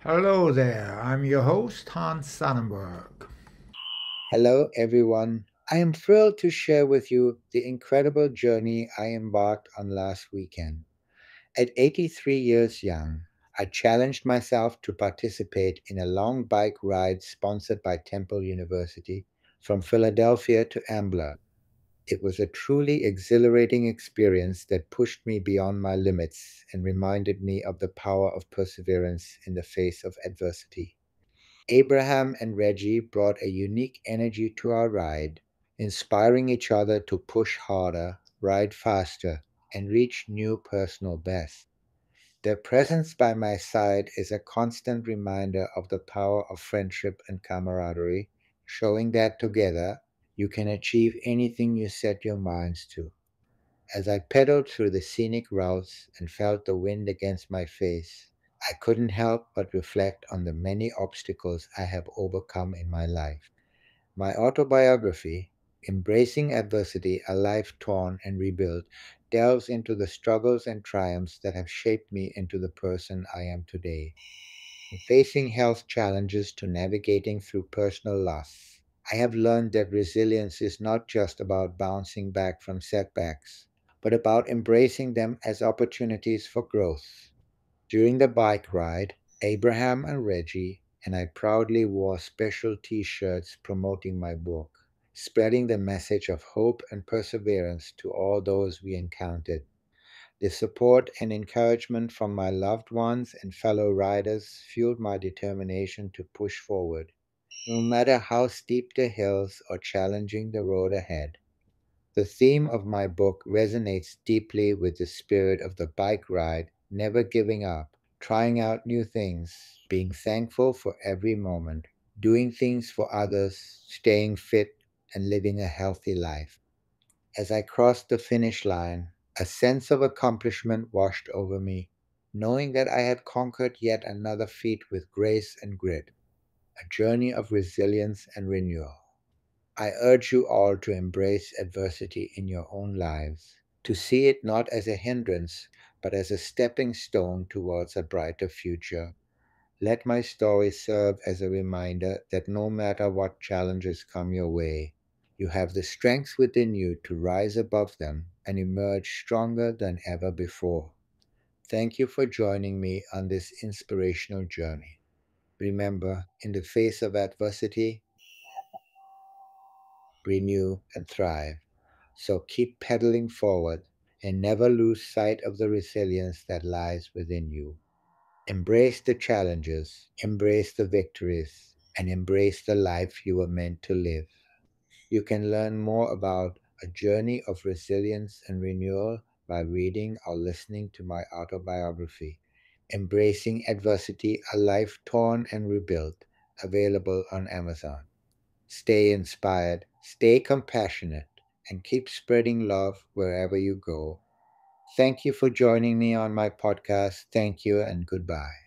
Hello there, I'm your host, Hans Sonnenberg. Hello, everyone. I am thrilled to share with you the incredible journey I embarked on last weekend. At 83 years young, I challenged myself to participate in a long bike ride sponsored by Temple University from Philadelphia to Ambler. It was a truly exhilarating experience that pushed me beyond my limits and reminded me of the power of perseverance in the face of adversity. Abraham and Reggie brought a unique energy to our ride, inspiring each other to push harder, ride faster, and reach new personal bests. Their presence by my side is a constant reminder of the power of friendship and camaraderie, showing that together you can achieve anything you set your minds to. As I pedaled through the scenic routes and felt the wind against my face, I couldn't help but reflect on the many obstacles I have overcome in my life. My autobiography, Embracing Adversity, A Life Torn and Rebuilt, delves into the struggles and triumphs that have shaped me into the person I am today. From facing health challenges to navigating through personal loss, I have learned that resilience is not just about bouncing back from setbacks, but about embracing them as opportunities for growth. During the bike ride, Abraham and Reggie and I proudly wore special t shirts promoting my book, spreading the message of hope and perseverance to all those we encountered. The support and encouragement from my loved ones and fellow riders fueled my determination to push forward, no matter how steep the hills or challenging the road ahead. The theme of my book resonates deeply with the spirit of the bike ride, never giving up, trying out new things, being thankful for every moment, doing things for others, staying fit, and living a healthy life. As I crossed the finish line, a sense of accomplishment washed over me, knowing that I had conquered yet another feat with grace and grit, a journey of resilience and renewal. I urge you all to embrace adversity in your own lives, to see it not as a hindrance, but as a stepping stone towards a brighter future. Let my story serve as a reminder that no matter what challenges come your way, you have the strength within you to rise above them and emerge stronger than ever before. Thank you for joining me on this inspirational journey. Remember, in the face of adversity, renew, and thrive. So keep pedaling forward and never lose sight of the resilience that lies within you. Embrace the challenges, embrace the victories, and embrace the life you were meant to live. You can learn more about a journey of resilience and renewal by reading or listening to my autobiography, Embracing Adversity, A Life Torn and Rebuilt, available on Amazon. Stay inspired, stay compassionate, and keep spreading love wherever you go. Thank you for joining me on my podcast. Thank you and goodbye.